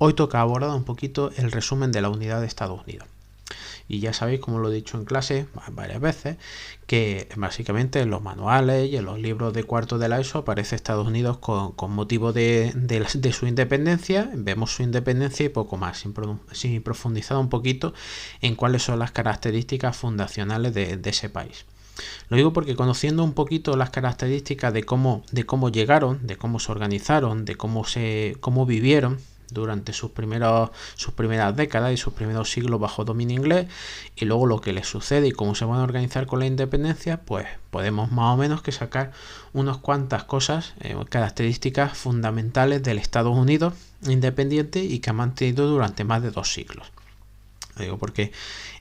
hoy toca abordar un poquito el resumen de la unidad de Estados Unidos. Y ya sabéis, como lo he dicho en clase varias veces, que básicamente en los manuales y en los libros de cuarto de la ESO aparece Estados Unidos con motivo de su independencia. Vemos su independencia y poco más, sin profundizar un poquito en cuáles son las características fundacionales de ese país. Lo digo porque conociendo un poquito las características de cómo llegaron, de cómo se organizaron, de cómo vivieron durante sus primeras décadas y sus primeros siglos bajo dominio inglés, y luego lo que les sucede y cómo se van a organizar con la independencia, pues podemos más o menos que sacar unas cuantas cosas, características fundamentales del Estados Unidos independiente y que ha mantenido durante más de 2 siglos. Lo digo porque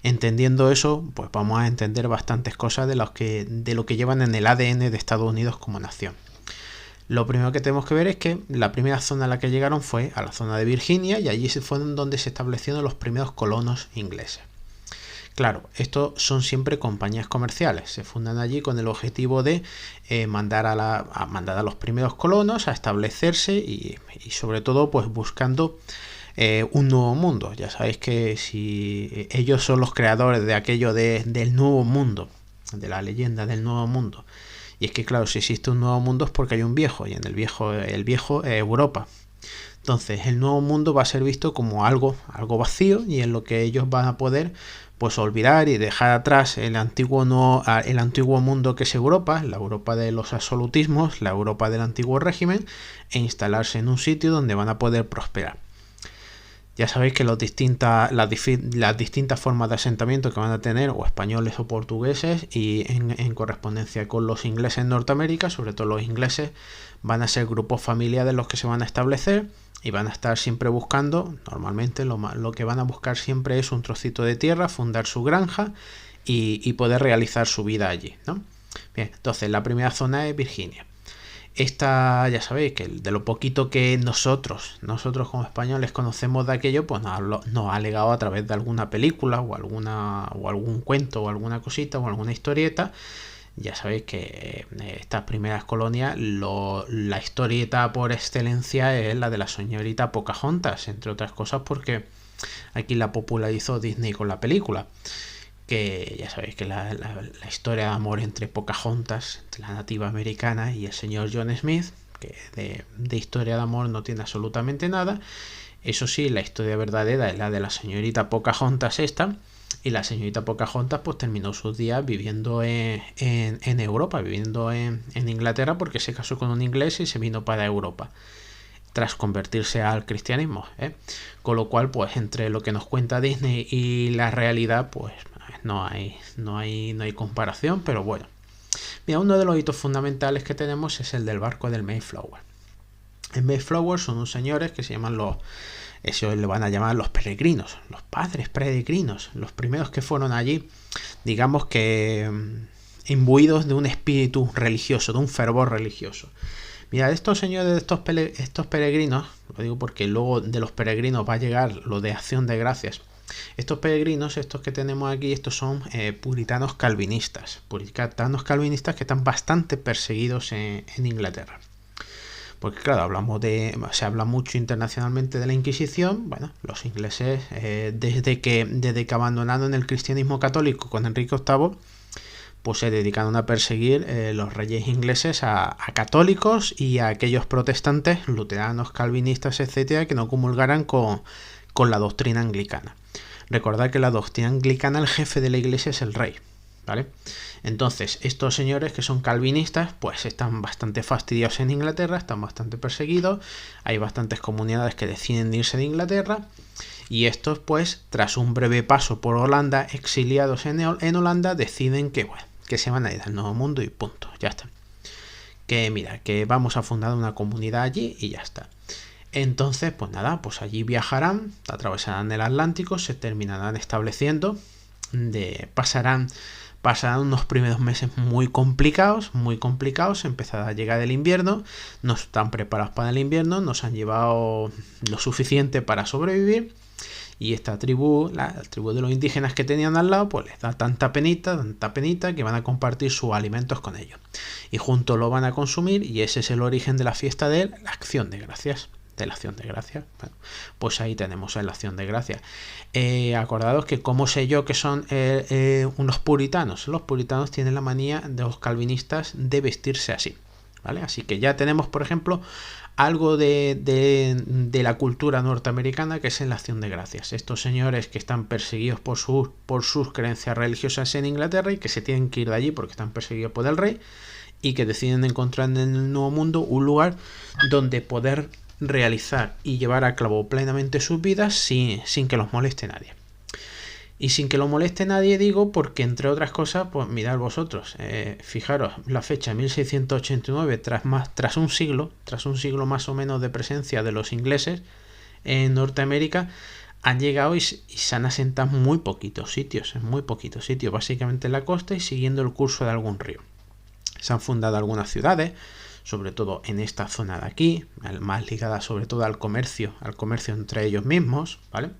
entendiendo eso, pues vamos a entender bastantes cosas de lo que llevan en el ADN de Estados Unidos como nación. Lo primero que tenemos que ver es que la primera zona a la que llegaron fue a la zona de Virginia, y allí fue donde se establecieron los primeros colonos ingleses. Claro, estos son siempre compañías comerciales, se fundan allí con el objetivo de mandar a los primeros colonos a establecerse y sobre todo pues buscando un nuevo mundo. Ya sabéis que si ellos son los creadores de aquello del nuevo mundo, de la leyenda del nuevo mundo. Y es que claro, si existe un nuevo mundo es porque hay un viejo, y en el viejo Europa. Entonces el nuevo mundo va a ser visto como algo vacío, y en lo que ellos van a poder pues olvidar y dejar atrás el antiguo mundo que es Europa, la Europa de los absolutismos, la Europa del antiguo régimen, e instalarse en un sitio donde van a poder prosperar. Ya sabéis que las distintas formas de asentamiento que van a tener, o españoles o portugueses, y en correspondencia con los ingleses en Norteamérica, sobre todo los ingleses, van a ser grupos familiares los que se van a establecer y van a estar siempre buscando, normalmente lo que van a buscar siempre es un trocito de tierra, fundar su granja y poder realizar su vida allí, ¿no? Bien, entonces la primera zona es Virginia. Esta, ya sabéis que de lo poquito que nosotros como españoles conocemos de aquello, pues nos ha legado a través de alguna película o algún cuento o alguna cosita o alguna historieta. Ya sabéis que estas primeras colonias, la historieta por excelencia es la de la señorita Pocahontas, entre otras cosas porque aquí la popularizó Disney con la película. Que ya sabéis que la historia de amor entre Pocahontas, entre la nativa americana y el señor John Smith, que de historia de amor no tiene absolutamente nada. Eso sí, la historia verdadera es la de la señorita Pocahontas esta, y la señorita Pocahontas pues terminó sus días viviendo en Europa, viviendo en Inglaterra, porque se casó con un inglés y se vino para Europa tras convertirse al cristianismo, con lo cual pues entre lo que nos cuenta Disney y la realidad pues no hay comparación, pero bueno. Mira, uno de los hitos fundamentales que tenemos es el del barco del Mayflower. El Mayflower son unos señores que se llaman ellos le van a llamar los peregrinos, los padres peregrinos, los primeros que fueron allí, digamos que imbuidos de un espíritu religioso, de un fervor religioso. Mira, estos señores, estos peregrinos, lo digo porque luego de los peregrinos va a llegar lo de Acción de Gracias. Estos peregrinos, estos que tenemos aquí, estos son puritanos calvinistas que están bastante perseguidos en Inglaterra. Porque claro, se habla mucho internacionalmente de la Inquisición. Bueno, los ingleses, desde que abandonaron el cristianismo católico con Enrique VIII, pues se dedicaron a perseguir los reyes ingleses a católicos y a aquellos protestantes, luteranos, calvinistas, etcétera, que no comulgaran con la doctrina anglicana. Recordad que la doctrina anglicana, el jefe de la iglesia es el rey, ¿vale? Entonces, estos señores que son calvinistas, pues están bastante fastidiados en Inglaterra, están bastante perseguidos, hay bastantes comunidades que deciden irse de Inglaterra, y estos, pues, tras un breve paso por Holanda, exiliados en Holanda, deciden que se van a ir al Nuevo Mundo y punto, ya está. Que mira, que vamos a fundar una comunidad allí y ya está. Entonces, pues nada, pues allí viajarán, atravesarán el Atlántico, se terminarán estableciendo, pasarán unos primeros meses muy complicados, empezará a llegar el invierno, no están preparados para el invierno, nos han llevado lo suficiente para sobrevivir, y esta tribu, la tribu de los indígenas que tenían al lado, pues les da tanta penita, que van a compartir sus alimentos con ellos. Y juntos lo van a consumir, y ese es el origen de la fiesta de la Acción de Gracias. de la acción de gracias. Bueno, pues ahí tenemos la acción de gracias. Acordados que cómo sé yo que son unos puritanos. Los puritanos tienen la manía de los calvinistas de vestirse así, ¿vale? Así que ya tenemos, por ejemplo, algo de la cultura norteamericana, que es en la acción de gracias. Estos señores que están perseguidos por sus creencias religiosas en Inglaterra y que se tienen que ir de allí porque están perseguidos por el rey, y que deciden encontrar en el Nuevo Mundo un lugar donde poder realizar y llevar a cabo plenamente sus vidas sin que los moleste nadie. Y sin que lo moleste nadie digo porque, entre otras cosas, pues mirad vosotros, fijaros la fecha 1689, tras un siglo más o menos de presencia de los ingleses en Norteamérica, han llegado y se han asentado en muy poquitos sitios, básicamente en la costa y siguiendo el curso de algún río. Se han fundado algunas ciudades, sobre todo en esta zona de aquí, más ligadas sobre todo al comercio entre ellos mismos, ¿vale?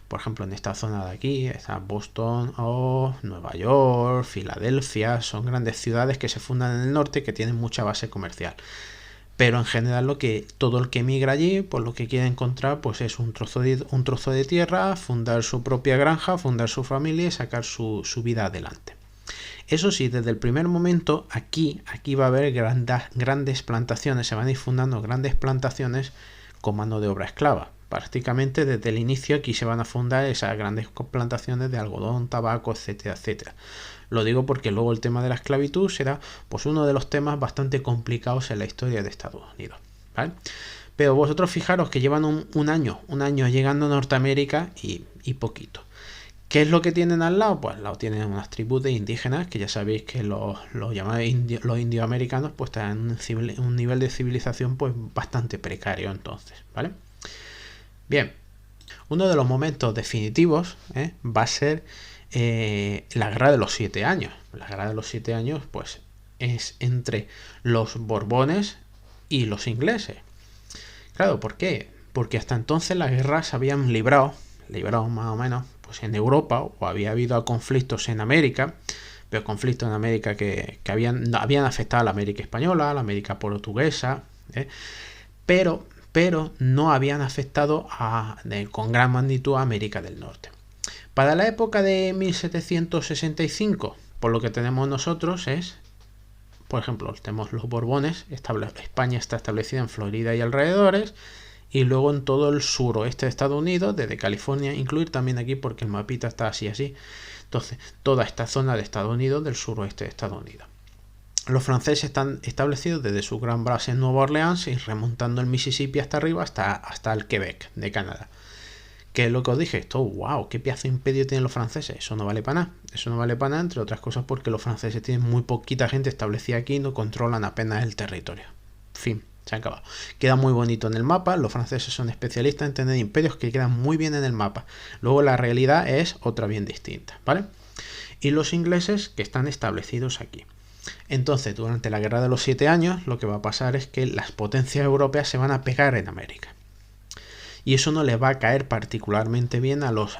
Por ejemplo, en esta zona de aquí está Boston o Nueva York, Filadelfia, son grandes ciudades que se fundan en el norte que tienen mucha base comercial. Pero en general todo el que emigra allí, pues lo que quiere encontrar pues es un trozo de tierra, fundar su propia granja, fundar su familia y sacar su vida adelante. Eso sí, desde el primer momento aquí va a haber grandes plantaciones, se van a ir fundando grandes plantaciones con mano de obra esclava. Prácticamente desde el inicio aquí se van a fundar esas grandes plantaciones de algodón, tabaco, etcétera, etcétera. Lo digo porque luego el tema de la esclavitud será pues uno de los temas bastante complicados en la historia de Estados Unidos, ¿vale? Pero vosotros fijaros que llevan un año llegando a Norteamérica y poquito. ¿Qué es lo que tienen al lado? Pues al lado tienen unas tribus de indígenas, que ya sabéis que los llamados los indioamericanos pues están en un nivel de civilización pues bastante precario entonces, ¿vale? Bien, uno de los momentos definitivos va a ser la Guerra de los 7 años. La Guerra de los 7 años pues es entre los Borbones y los ingleses. Claro, ¿por qué? Porque hasta entonces las guerras se habían librado más o menos pues en Europa, o había habido conflictos en América, pero conflictos en América que habían afectado a la América española, a la América portuguesa, pero no habían afectado con gran magnitud a América del Norte. Para la época de 1765, por lo que tenemos nosotros es, por ejemplo, tenemos los Borbones, España está establecida en Florida y alrededores, y luego en todo el suroeste de Estados Unidos, desde California, incluir también aquí porque el mapita está así. Entonces, toda esta zona de Estados Unidos, del suroeste de Estados Unidos. Los franceses están establecidos desde su gran base en Nueva Orleans y remontando el Mississippi hasta arriba hasta el Quebec de Canadá. ¿Qué es lo que os dije? Esto, wow, qué pedazo de imperio tienen los franceses. Eso no vale para nada. Eso no vale para nada, entre otras cosas porque los franceses tienen muy poquita gente establecida aquí y no controlan apenas el territorio. Fin. Se ha acabado. Queda muy bonito en el mapa. Los franceses son especialistas en tener imperios que quedan muy bien en el mapa. Luego la realidad es otra bien distinta, ¿vale? Y los ingleses que están establecidos aquí. Entonces, durante la Guerra de los 7 años, lo que va a pasar es que las potencias europeas se van a pegar en América. Y eso no les va a caer particularmente bien a los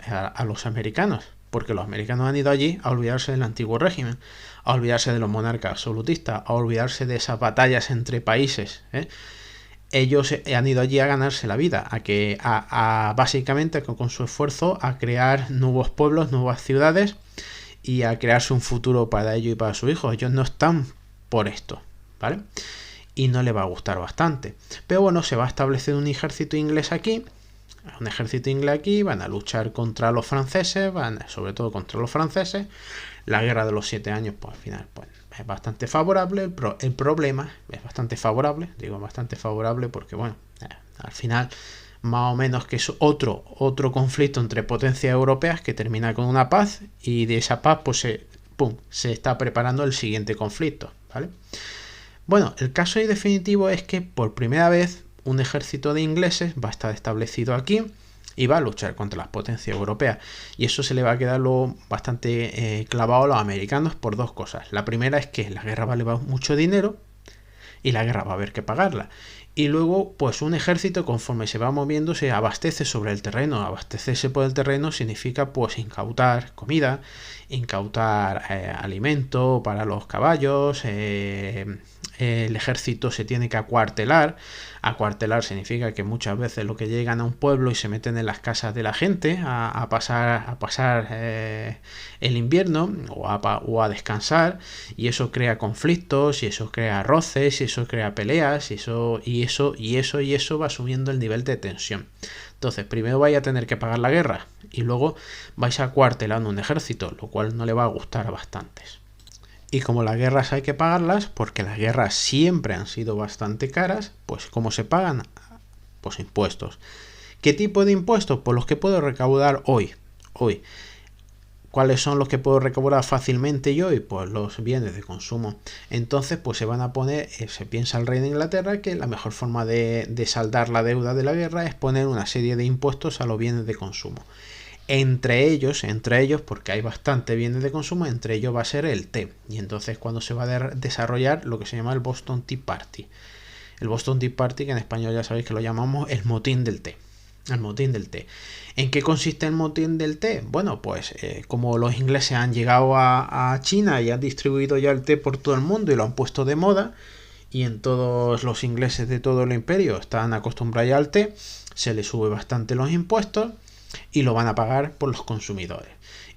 americanos, porque los americanos han ido allí a olvidarse del antiguo régimen, a olvidarse de los monarcas absolutistas, a olvidarse de esas batallas entre países. Ellos han ido allí a ganarse la vida, básicamente con su esfuerzo a crear nuevos pueblos, nuevas ciudades y a crearse un futuro para ellos y para sus hijos. Ellos no están por esto, ¿vale? Y no les va a gustar bastante. Pero bueno, se va a establecer un ejército inglés aquí. Van a luchar contra los franceses, sobre todo contra los franceses. La Guerra de los 7 años, pues al final pues, es bastante favorable. El problema es bastante favorable, digo bastante favorable porque bueno, al final más o menos que es otro conflicto entre potencias europeas que termina con una paz, y de esa paz pues se está preparando el siguiente conflicto, ¿vale? Bueno, el caso definitivo es que por primera vez un ejército de ingleses va a estar establecido aquí y va a luchar contra las potencias europeas. Y eso se le va a quedar luego bastante clavado a los americanos por dos cosas. La primera es que la guerra vale mucho dinero y la guerra va a haber que pagarla. Y luego, pues un ejército, conforme se va moviendo, se abastece sobre el terreno. Abastecerse por el terreno significa pues incautar comida, incautar alimento para los caballos. El ejército se tiene que acuartelar. Acuartelar significa que muchas veces lo que llegan a un pueblo y se meten en las casas de la gente a pasar el invierno o a descansar, y eso crea conflictos, y eso crea roces, y eso crea peleas, y eso va subiendo el nivel de tensión. Entonces, primero vais a tener que pagar la guerra y luego vais a acuartelando un ejército, lo cual no le va a gustar a bastantes. Y como las guerras hay que pagarlas, porque las guerras siempre han sido bastante caras, pues ¿cómo se pagan? Pues impuestos. ¿Qué tipo de impuestos? Pues los que puedo recaudar hoy. ¿Cuáles son los que puedo recaudar fácilmente yo? Y pues los bienes de consumo. Entonces pues se van a poner, se piensa el rey de Inglaterra que la mejor forma de saldar la deuda de la guerra es poner una serie de impuestos a los bienes de consumo. Entre ellos, porque hay bastante bienes de consumo, entre ellos va a ser el té. Y entonces cuando se va a desarrollar lo que se llama el Boston Tea Party. El Boston Tea Party, que en español ya sabéis que lo llamamos el motín del té. El motín del té. ¿En qué consiste el motín del té? Bueno, pues como los ingleses han llegado a China y han distribuido ya el té por todo el mundo y lo han puesto de moda, y en todos los ingleses de todo el imperio están acostumbrados ya al té, se les sube bastante los impuestos y lo van a pagar por los consumidores.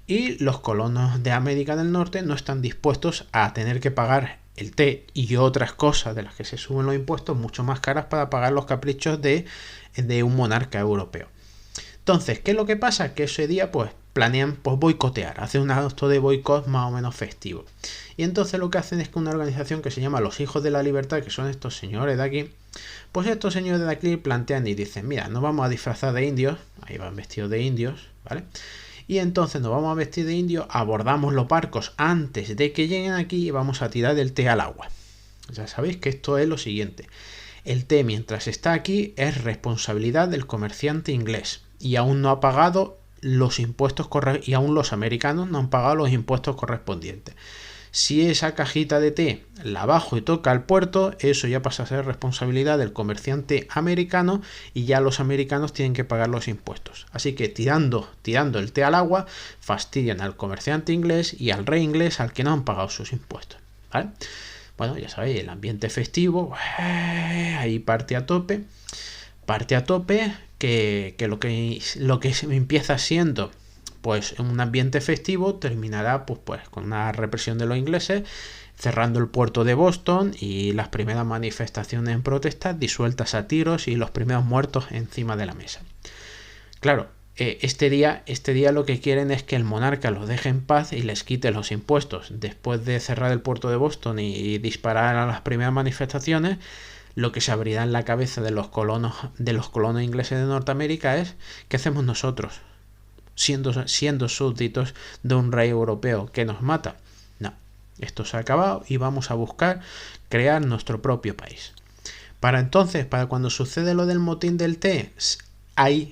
Y los colonos de América del Norte no están dispuestos a tener que pagar el té y otras cosas de las que se suben los impuestos mucho más caras para pagar los caprichos de un monarca europeo. Entonces, ¿qué es lo que pasa? Que ese día pues planean pues boicotear, hacer un acto de boicot más o menos festivo. Y entonces lo que hacen es que una organización que se llama Los Hijos de la Libertad, que son estos señores de aquí, pues estos señores de aquí plantean y dicen, mira, nos vamos a disfrazar de indios, ahí van vestidos de indios, ¿vale? Y entonces nos vamos a vestir de indios, abordamos los barcos antes de que lleguen aquí y vamos a tirar el té al agua. Ya sabéis que esto es lo siguiente. El té, mientras está aquí, es responsabilidad del comerciante inglés y aún no ha pagado los impuestos y aún los americanos no han pagado los impuestos correspondientes. Si esa cajita de té la bajo y toca al puerto, eso ya pasa a ser responsabilidad del comerciante americano y ya los americanos tienen que pagar los impuestos. Así que tirando el té al agua, fastidian al comerciante inglés y al rey inglés al que no han pagado sus impuestos, ¿vale? Bueno, ya sabéis, el ambiente festivo, ahí parte a tope, que lo que empieza siendo pues un ambiente festivo terminará pues con una represión de los ingleses, cerrando el puerto de Boston y las primeras manifestaciones en protesta disueltas a tiros y los primeros muertos encima de la mesa. Claro, este día lo que quieren es que el monarca los deje en paz y les quite los impuestos. Después de cerrar el puerto de Boston y disparar a las primeras manifestaciones, lo que se abrirá en la cabeza de los colonos ingleses de Norteamérica es ¿qué hacemos nosotros? Siendo súbditos de un rey europeo que nos mata. No, esto se ha acabado y vamos a buscar crear nuestro propio país. Para cuando sucede lo del motín del té,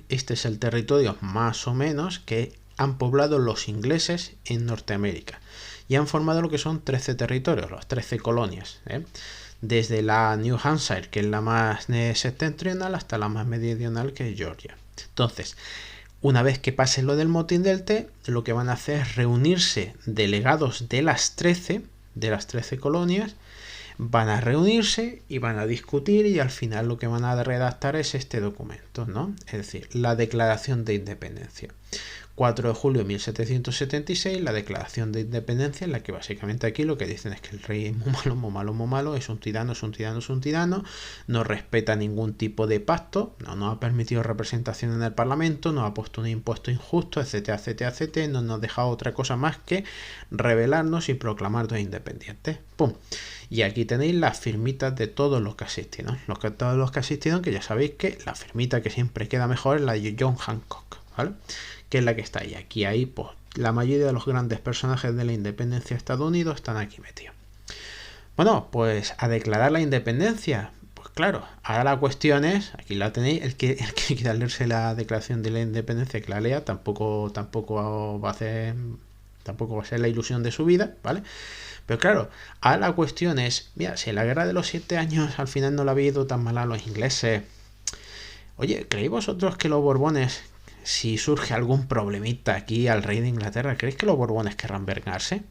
este es el territorio más o menos que han poblado los ingleses en Norteamérica y han formado lo que son 13 territorios, las 13 colonias, desde la New Hampshire, que es la más septentrional, hasta la más meridional, que es Georgia. Entonces, una vez que pase lo del motín del té, lo que van a hacer es reunirse delegados de las 13 colonias, van a reunirse y van a discutir y al final lo que van a redactar es este documento, ¿no? Es decir, la Declaración de Independencia. 4 de julio de 1776, la Declaración de Independencia, en la que básicamente aquí lo que dicen es que el rey es muy malo, es un tirano, no respeta ningún tipo de pacto, no ha permitido representación en el Parlamento, no ha puesto un impuesto injusto, etcétera, no nos deja otra cosa más que rebelarnos y proclamarnos independientes. ¡Pum! Y aquí tenéis las firmitas de todos los que asistieron. Todos los que asistieron, que ya sabéis que la firmita que siempre queda mejor es la de John Hancock, ¿vale? Que es la que está ahí. Aquí pues la mayoría de los grandes personajes de la independencia de Estados Unidos están aquí metidos. Bueno, pues a declarar la independencia. Pues claro, ahora la cuestión es, aquí la tenéis, el que quiera leerse la Declaración de la Independencia, que la lea, tampoco va a hacer tampoco va a ser la ilusión de su vida, ¿vale? Pero claro, ahora la cuestión es, mira, si la guerra de los 7 años al final no la había ido tan mal a los ingleses, oye, ¿creéis vosotros que los Borbones, si surge algún problemita aquí al rey de Inglaterra, ¿creéis que los Borbones querrán vengarse?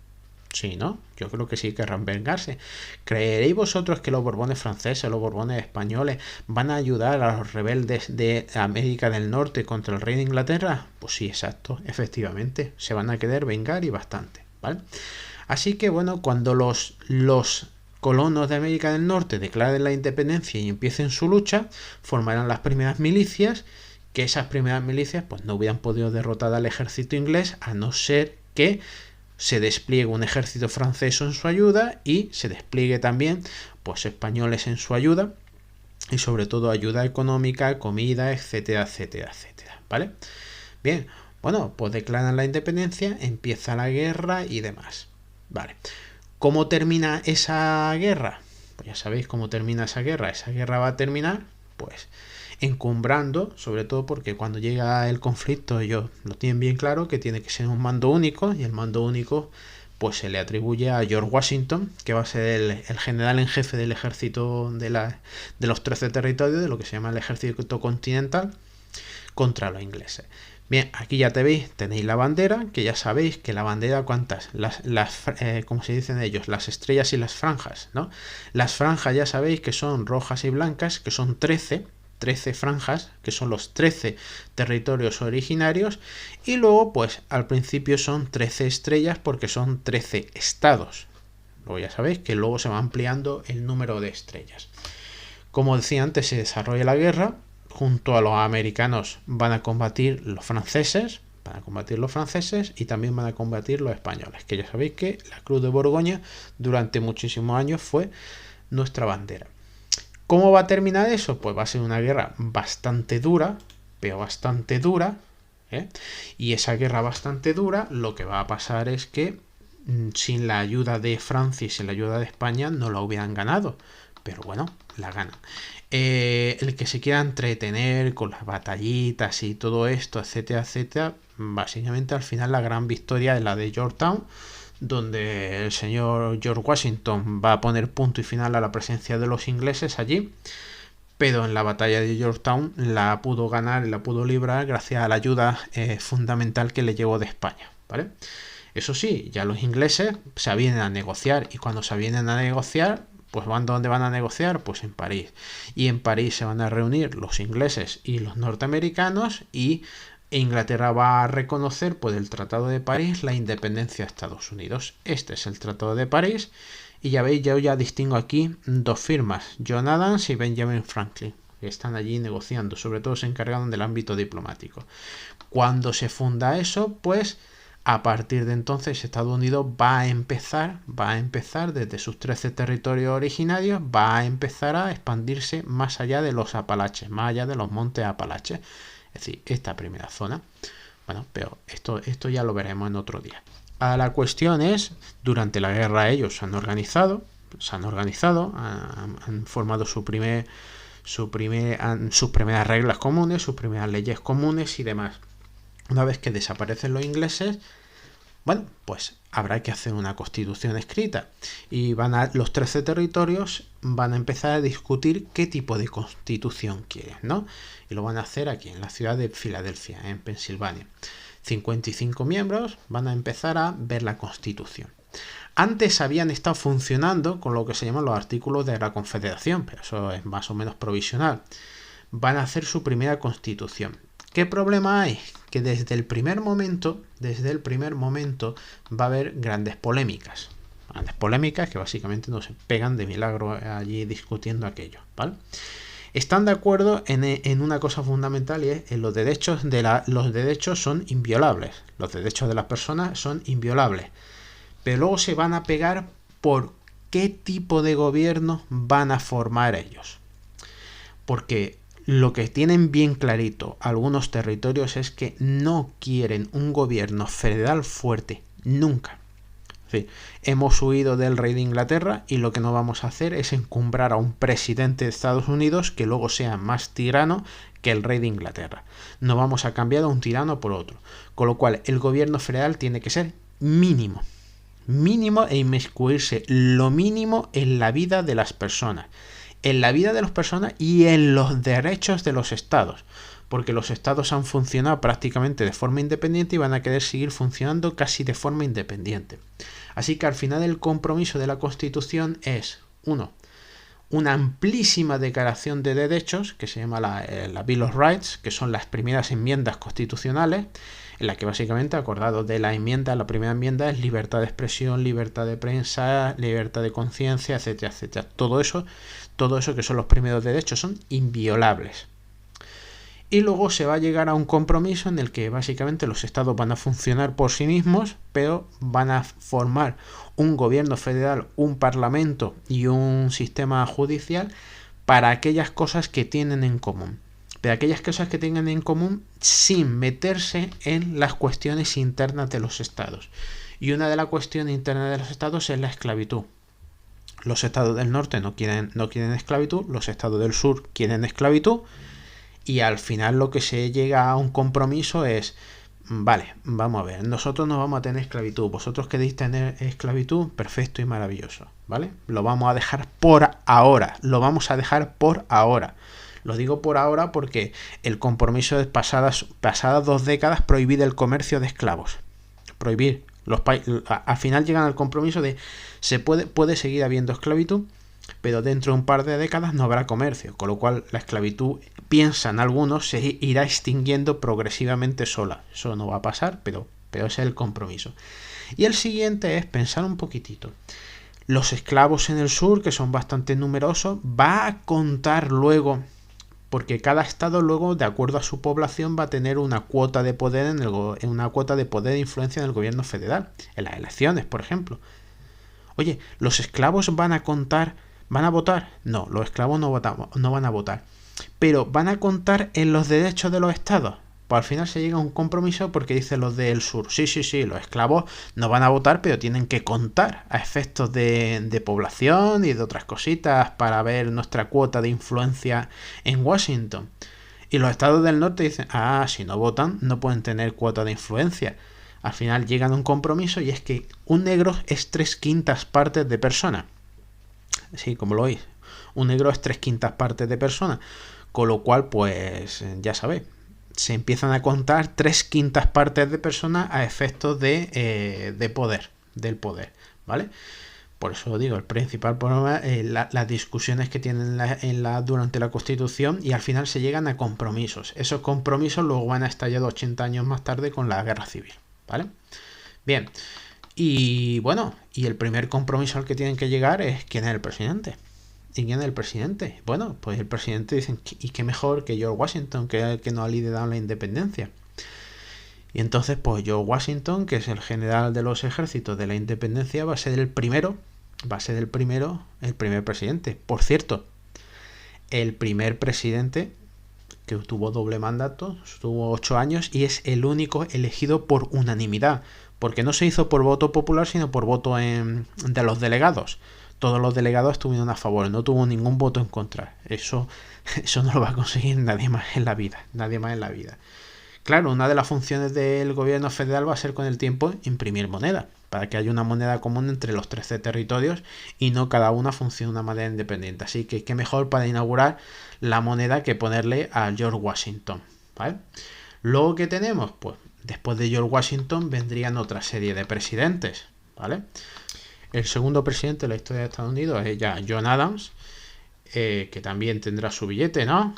Sí, ¿no? Yo creo que sí querrán vengarse. ¿Creeréis vosotros que los Borbones franceses, los Borbones españoles van a ayudar a los rebeldes de América del Norte contra el rey de Inglaterra? Pues sí, exacto, efectivamente. Se van a querer vengar y bastante, ¿vale? Así que bueno, cuando los colonos de América del Norte declaren la independencia y empiecen su lucha, formarán las primeras milicias, que esas primeras milicias pues no hubieran podido derrotar al ejército inglés a no ser que se despliegue un ejército francés en su ayuda y se despliegue también pues españoles en su ayuda y sobre todo ayuda económica, comida, etcétera, etcétera, etcétera, ¿vale? Bien, bueno, pues declaran la independencia, empieza la guerra y demás, ¿vale? ¿Cómo termina esa guerra? Pues ya sabéis cómo termina esa guerra. Esa guerra va a terminar, pues, encumbrando, sobre todo porque cuando llega el conflicto ellos lo tienen bien claro que tiene que ser un mando único, y el mando único pues se le atribuye a George Washington, que va a ser el general en jefe del ejército de los 13 territorios, de lo que se llama el ejército continental, contra los ingleses. Bien, aquí ya tenéis la bandera, que ya sabéis que la bandera, ¿cuántas? ¿Cómo se dicen ellos? Las estrellas y las franjas, ¿no? Las franjas ya sabéis que son rojas y blancas, que son 13 franjas, que son los 13 territorios originarios, y luego pues al principio son 13 estrellas porque son 13 estados. Luego ya sabéis que luego se va ampliando el número de estrellas. Como decía antes, se desarrolla la guerra, junto a los americanos van a combatir los franceses, y también van a combatir los españoles, que ya sabéis que la Cruz de Borgoña durante muchísimos años fue nuestra bandera. ¿Cómo va a terminar eso? Pues va a ser una guerra bastante dura, pero bastante dura, ¿eh? Y esa guerra bastante dura, lo que va a pasar es que sin la ayuda de Francia y sin la ayuda de España no la hubieran ganado, pero bueno, la ganan. El que se quiera entretener con las batallitas y todo esto, etcétera, etcétera, básicamente al final la gran victoria es la de Yorktown, donde el señor George Washington va a poner punto y final a la presencia de los ingleses allí, pero en la batalla de Yorktown la pudo ganar y la pudo librar gracias a la ayuda fundamental que le llegó de España, ¿vale? Eso sí, ya los ingleses se vienen a negociar, y cuando se vienen a negociar, pues ¿dónde van a negociar? Pues en París. Y en París se van a reunir los ingleses y los norteamericanos, y Inglaterra va a reconocer por el Tratado de París la independencia de Estados Unidos. Este es el Tratado de París, y ya veis, yo ya distingo aquí dos firmas, John Adams y Benjamin Franklin, que están allí negociando, sobre todo se encargaron del ámbito diplomático. Cuando se funda eso, pues a partir de entonces Estados Unidos va a empezar desde sus 13 territorios originarios, va a empezar a expandirse más allá de los Apalaches, más allá de los montes Apalaches. Es decir, esta primera zona. Bueno, pero esto ya lo veremos en otro día. La cuestión es, durante la guerra ellos se han organizado, han formado sus primeras reglas comunes, sus primeras leyes comunes y demás. Una vez que desaparecen los ingleses, bueno, pues habrá que hacer una constitución escrita, y los 13 territorios van a empezar a discutir qué tipo de constitución quieren, ¿no? Y lo van a hacer aquí en la ciudad de Filadelfia, en Pensilvania. 55 miembros van a empezar a ver la constitución. Antes habían estado funcionando con lo que se llaman los artículos de la Confederación, pero eso es más o menos provisional. Van a hacer su primera constitución. ¿Qué problema hay? Que desde el primer momento va a haber grandes polémicas que básicamente no se pegan de milagro allí discutiendo aquello, ¿vale? Están de acuerdo en una cosa fundamental, y es en los derechos los derechos son inviolables, los derechos de las personas son inviolables, pero luego se van a pegar por qué tipo de gobierno van a formar ellos, porque lo que tienen bien clarito algunos territorios es que no quieren un gobierno federal fuerte, nunca. Sí, hemos huido del rey de Inglaterra, y lo que no vamos a hacer es encumbrar a un presidente de Estados Unidos que luego sea más tirano que el rey de Inglaterra. No vamos a cambiar a un tirano por otro. Con lo cual, el gobierno federal tiene que ser mínimo. Mínimo e inmiscuirse lo mínimo en la vida de las personas. En la vida de las personas y en los derechos de los estados. Porque los estados han funcionado prácticamente de forma independiente y van a querer seguir funcionando casi de forma independiente. Así que al final el compromiso de la Constitución es, uno, una amplísima declaración de derechos, que se llama la Bill of Rights, que son las primeras enmiendas constitucionales, en la que básicamente, acordado de la enmienda, la primera enmienda es libertad de expresión, libertad de prensa, libertad de conciencia, etcétera, etcétera. Todo eso que son los primeros derechos son inviolables. Y luego se va a llegar a un compromiso en el que básicamente los estados van a funcionar por sí mismos, pero van a formar un gobierno federal, un parlamento y un sistema judicial para aquellas cosas que tienen en común. Pero aquellas cosas que tengan en común sin meterse en las cuestiones internas de los estados. Y una de las cuestiones internas de los estados es la esclavitud. Los estados del norte no quieren esclavitud, los estados del sur quieren esclavitud. Y al final lo que se llega a un compromiso es, vale, vamos a ver, nosotros no vamos a tener esclavitud, vosotros queréis tener esclavitud, perfecto y maravilloso, ¿vale? Lo vamos a dejar por ahora, Lo digo por ahora porque el compromiso de pasadas 2 décadas prohibir el comercio de esclavos. Prohibir. Al final llegan al compromiso de se puede seguir habiendo esclavitud, pero dentro de un par de décadas no habrá comercio, con lo cual la esclavitud, piensan algunos, se irá extinguiendo progresivamente sola. Eso no va a pasar, pero ese es el compromiso. Y el siguiente es pensar un poquitito. Los esclavos en el sur, que son bastante numerosos, va a contar luego, porque cada estado luego, de acuerdo a su población, va a tener una cuota de poder una cuota de poder e influencia en el gobierno federal, en las elecciones, por ejemplo. Oye, ¿los esclavos van a contar? ¿Van a votar? No, los esclavos no van a votar. Pero ¿van a contar en los derechos de los estados? Pues al final se llega a un compromiso porque dicen los del sur. Sí, los esclavos no van a votar, pero tienen que contar a efectos de población y de otras cositas para ver nuestra cuota de influencia en Washington. Y los estados del norte dicen, si no votan no pueden tener cuota de influencia. Al final llegan a un compromiso y es que un negro es 3/5 partes de persona. Sí, como lo oís. Un negro es 3/5 partes de persona. Con lo cual, pues, ya sabéis, se empiezan a contar 3/5 partes de persona a efectos de poder, del poder, ¿vale? Por eso digo, el principal problema es las discusiones que tienen durante la Constitución y al final se llegan a compromisos. Esos compromisos luego van a estallar 80 años más tarde con la Guerra Civil, ¿vale? Bien. Y bueno, y el primer compromiso al que tienen que llegar es quién es el presidente. ¿Y quién es el presidente? Bueno, pues el presidente dicen, y qué mejor que George Washington, que es el que nos ha liderado la independencia. Y entonces, pues George Washington, que es el general de los ejércitos de la independencia, va a ser el primer presidente. Por cierto, el primer presidente que tuvo doble mandato, estuvo 8 años y es el único elegido por unanimidad. Porque no se hizo por voto popular, sino por voto de los delegados. Todos los delegados estuvieron a favor, no tuvo ningún voto en contra. Eso no lo va a conseguir nadie más en la vida. Claro, una de las funciones del gobierno federal va a ser con el tiempo imprimir moneda, para que haya una moneda común entre los 13 territorios y no cada una funcione de una manera independiente. Así que qué mejor para inaugurar la moneda que ponerle a George Washington, ¿vale? Luego, ¿qué tenemos? Pues después de George Washington vendrían otra serie de presidentes, ¿vale? El segundo presidente de la historia de Estados Unidos es ya John Adams, que también tendrá su billete, ¿no?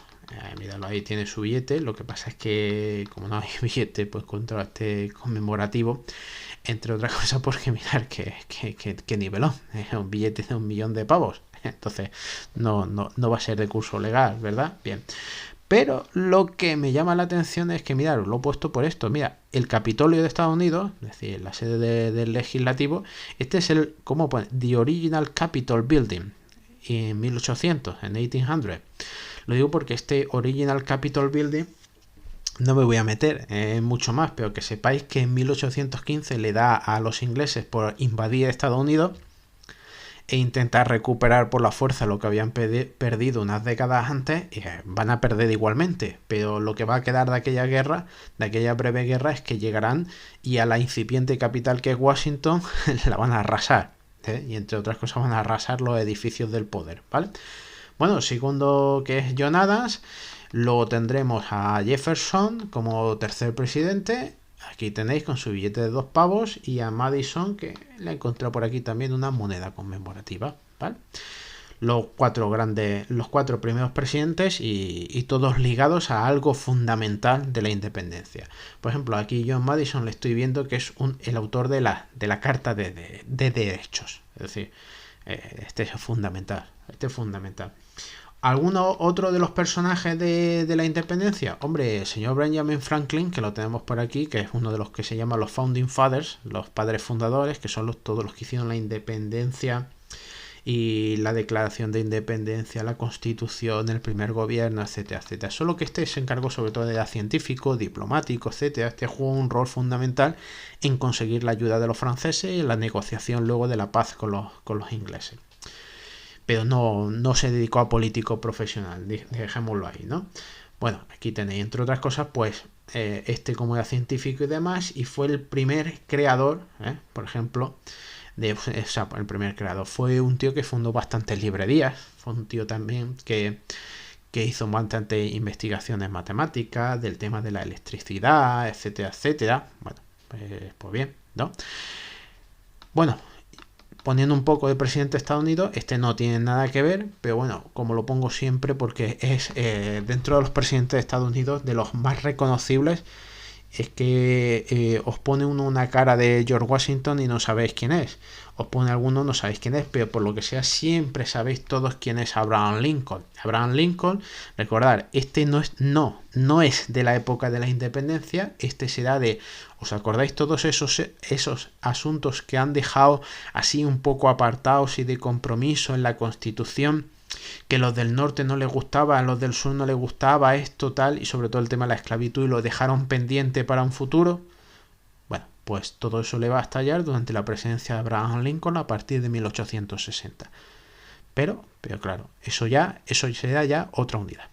Míralo, ahí tiene su billete. Lo que pasa es que, como no hay billete, pues contra este conmemorativo, entre otras cosas, porque mirar qué nivelón. Es un billete de 1 millón de pavos. Entonces, no va a ser de curso legal, ¿verdad? Bien. Pero lo que me llama la atención es que, mirad, lo he puesto por esto. Mira, el Capitolio de Estados Unidos, es decir, la sede del legislativo, este es ¿cómo pone? The Original Capitol Building, en 1800, en 1800. Lo digo porque este Original Capitol Building, no me voy a meter en mucho más, pero que sepáis que en 1815 le da a los ingleses por invadir Estados Unidos. e intentar recuperar por la fuerza lo que habían perdido unas décadas antes, van a perder igualmente, pero lo que va a quedar de aquella guerra, de aquella breve guerra, es que llegarán y a la incipiente capital que es Washington la van a arrasar, y entre otras cosas van a arrasar los edificios del poder, ¿vale? Bueno, segundo, que es John Adams, luego tendremos a Jefferson como tercer presidente. Aquí tenéis con su billete de 2 pavos, y a Madison, que le he encontrado por aquí también una moneda conmemorativa, ¿vale? Los cuatro primeros presidentes, y todos ligados a algo fundamental de la independencia. Por ejemplo, aquí John Madison le estoy viendo que es el autor de la Carta de Derechos. Es decir, este es fundamental. ¿Alguno otro de los personajes de la independencia? Hombre, el señor Benjamin Franklin, que lo tenemos por aquí, que es uno de los que se llaman los Founding Fathers, los padres fundadores, que son todos los que hicieron la independencia y la declaración de independencia, la constitución, el primer gobierno, etcétera, etcétera. Solo que este se encargó sobre todo de científico, diplomático, etcétera. Este jugó un rol fundamental en conseguir la ayuda de los franceses y la negociación luego de la paz con los ingleses. Pero no se dedicó a político profesional, dejémoslo ahí, ¿no? Bueno, aquí tenéis, entre otras cosas, pues como era científico y demás, y fue el primer creador, por ejemplo, el primer creador. Fue un tío que fundó bastantes librerías, fue un tío también que hizo bastantes investigaciones matemáticas del tema de la electricidad, etcétera, etcétera. Bueno, pues bien, ¿no? Bueno, poniendo un poco de presidente de Estados Unidos, este no tiene nada que ver, pero bueno, como lo pongo siempre, porque es dentro de los presidentes de Estados Unidos de los más reconocibles. Es que os pone uno una cara de George Washington y no sabéis quién es. Os pone alguno, no sabéis quién es, pero por lo que sea siempre sabéis todos quién es Abraham Lincoln. Abraham Lincoln, recordad, este no es de la época de la independencia, este será ¿os acordáis todos esos asuntos que han dejado así un poco apartados y de compromiso en la Constitución? Que los del norte no les gustaba, a los del sur no les gustaba esto, tal, y sobre todo el tema de la esclavitud, y lo dejaron pendiente para un futuro. Bueno, pues todo eso le va a estallar durante la presidencia de Abraham Lincoln a partir de 1860. Pero claro, eso será ya otra unidad.